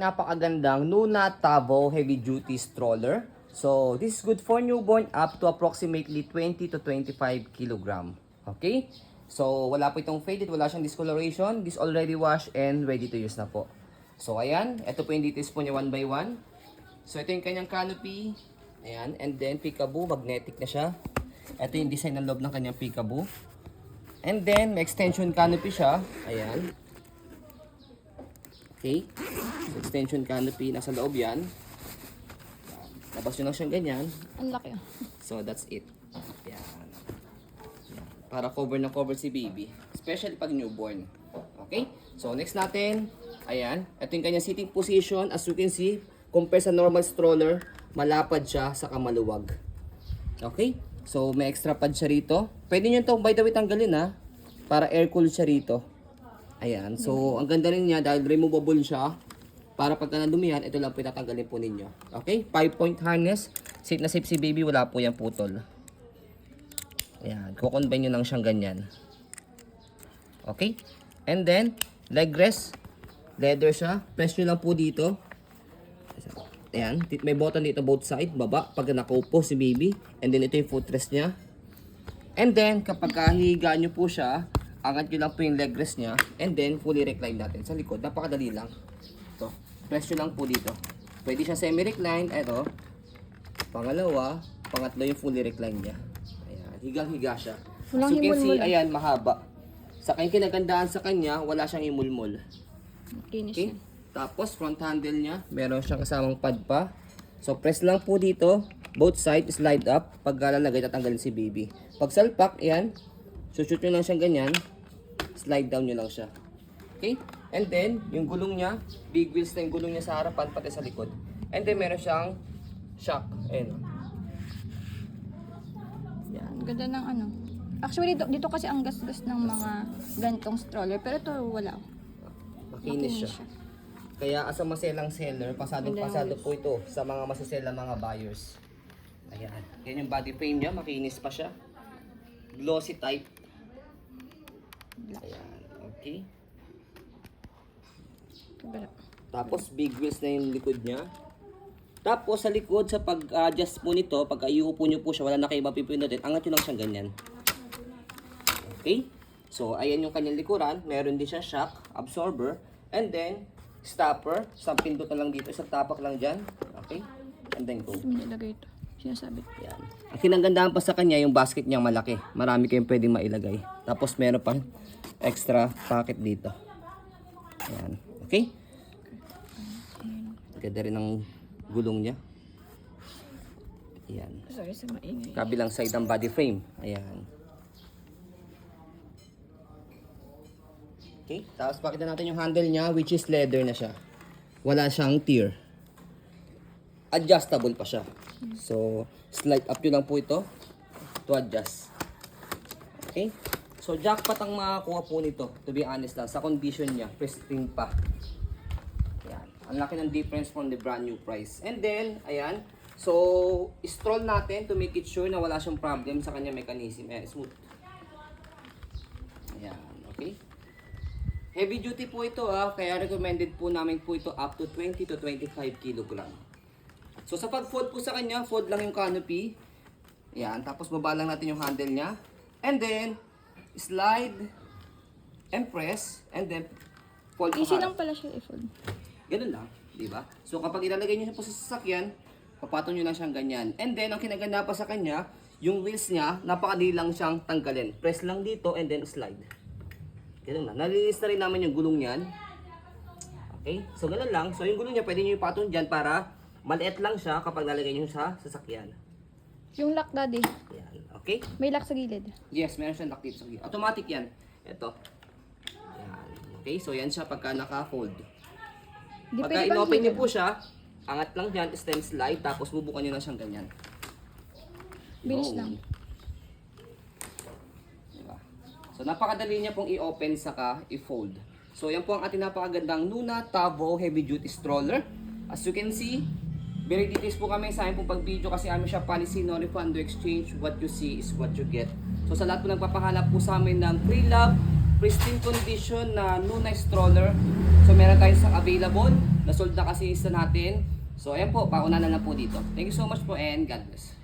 Napakagandang Nuna Tavo Heavy Duty Stroller. So, this is good for newborn up to approximately 20 to 25 kilogram. Okay? So, wala po itong faded, wala siyang discoloration. This already washed and ready to use na po. So, ayan. Ito po yung details po niya one by one. So, ito yung kanyang canopy. Ayan. And then, peekaboo. Magnetic na siya. Ito yung design ng loob ng kanyang peekaboo. And then, may extension canopy siya. Ayan. Okay. So, extension canopy. Nasa loob yan. Labas nyo lang siyang ganyan. Ang laki. So, that's it. Yan. Yan. Para cover na cover si baby. Especially pag newborn. Okay? So, next natin. Ayan. Ito yung kanyang sitting position. As you can see, compare sa normal stroller, malapad siya sa maluwag. Okay? So, may extra pad siya rito. Pwede nyo ito, by the way, tanggalin ha. Para air cool siya rito. Ayan. So, ang ganda rin niya dahil removable siya. Para pagka nadumihan, ito lang po itatanggalin po ninyo. Okay? 5-point harness. Safe na safe si baby. Wala po yung putol. Ayan. Kukonbine nyo lang siyang ganyan. Okay? And then, leg rest. Leather siya. Press nyo lang po dito. Ayan. May button dito both side. Baba. Pag nakaupo si baby. And then, ito yung footrest niya. And then, kapag kahiga nyo po siya, angat nyo lang po yung leg rest niya. And then, fully recline natin sa likod. Napakadali lang. Ito. Press nyo lang po dito. Pwede siya semi-recline. Ito. Pangalawa. Pangatlo yung fully recline niya. Ayan. Higang-higa siya. Walang As you can see, himulmul. ayan, mahaba. Sa kanyang kinagandaan sa kanya, wala siyang imulmul. Kinis Okay? siya. Tapos, front handle niya, meron siyang kasamang pad pa. So, press lang po dito. Both side, slide up. Pag lalagay, tatanggalin si baby. Pag salpak, ayan. Shoot nyo lang siyang ganyan. Slide down nyo lang siya. Okay? And then, yung gulong niya, big wheels na yung gulong niya sa harapan, pati sa likod. And then, meron siyang shock. Ayan. Yan. Ang ganda ng ano. Actually, dito kasi ang gasgas ng mga gantong stroller. Pero ito wala. Makinis siya. Kaya as a maselang seller, pasadong-pasado Makinis. po ito sa mga masasela mga buyers. Ayan. Yan yung body frame niya, makinis pa siya. Glossy type. Ayan. Okay. Tapos big wheels na yung likod niya. Tapos sa likod, sa pag-adjust po nito, pag iuupo nyo po siya, wala na kayo mapipindutin, angat nyo lang siyang ganyan. Okay? So, ayan yung kanyang likuran. Meron din siya shock, absorber, and then, stopper. Isang pindot na lang dito, isang tapak lang dyan. Okay? And then go. May nilagay ito. Sinasabi. Yan. Ang kinagandaan pa sa kanya, yung basket niyang malaki. Marami kayong pwedeng mailagay. Tapos meron pa extra pocket dito. Ayan. Okay? Ganda rin ang gulong niya. Ayan. Sorry sa maingay. Kabilang side ng body frame. Ayan. Okay. Tapos pakita natin yung handle niya, which is leather na siya. Wala siyang tear. Adjustable pa siya. So, slide up nyo lang po ito to adjust. Okay? So, jackpot ang makakuha po nito. To be honest lang, sa condition niya, pristine pa. Ayan. Ang laki ng difference from the brand new price. And then, ayan. So, stroll natin to make it sure na wala siyang problem sa kanya mechanism. Ayan, smooth. Ayan, okay? Heavy duty po ito kaya recommended po namin po ito up to 20 to 25 kilogram. So sa pag-fold po sa kanya, fold lang yung canopy. Yan, tapos baba lang natin yung handle niya. And then, slide and press and then fold Easy sa lang pala siya i-fold. Ganun lang, di ba? So kapag ilalagay niyo siya po sa sasakyan, papatong niyo lang siyang ganyan. And then, ang kinaganda pa sa kanya, yung wheels niya, napakadali lang siyang tanggalin. Press lang dito and then slide. Ganun lang. Nalilis na rin naman yung gulong niyan. Okay? So, ganun lang. So, yung gulong niya, pwede niyo ipatong dyan para maliit lang siya kapag nalagay niyo sa sasakyan. Yung lock, daddy. Yan. Okay? May lock sa gilid. Yes, meron siyang lock dito sa gilid. Automatic yan. Ito. Yan. Okay? So, yan siya pagka naka-fold. Di Pagka pwede bang in-open niyo gilid? po siya, angat lang dyan, then slide, tapos bubukan niyo na siyang ganyan. Bilis Yun. lang. Diba? So, napakadali niya pong i-open saka i-fold. So, yan po ang ating napakagandang Nuna Tavo Heavy Duty Stroller. As you can see, very details po kami sa aming pong pag-video kasi amin siya policy, no refund, no exchange. What you see is what you get. So, sa lahat po nagpapahanap po sa amin ng pre-love, pristine condition na Nuna stroller. So, meron tayong available Na-sold na kasi isa natin. So, ayan po, pauna na lang po dito. Thank you so much po and God bless.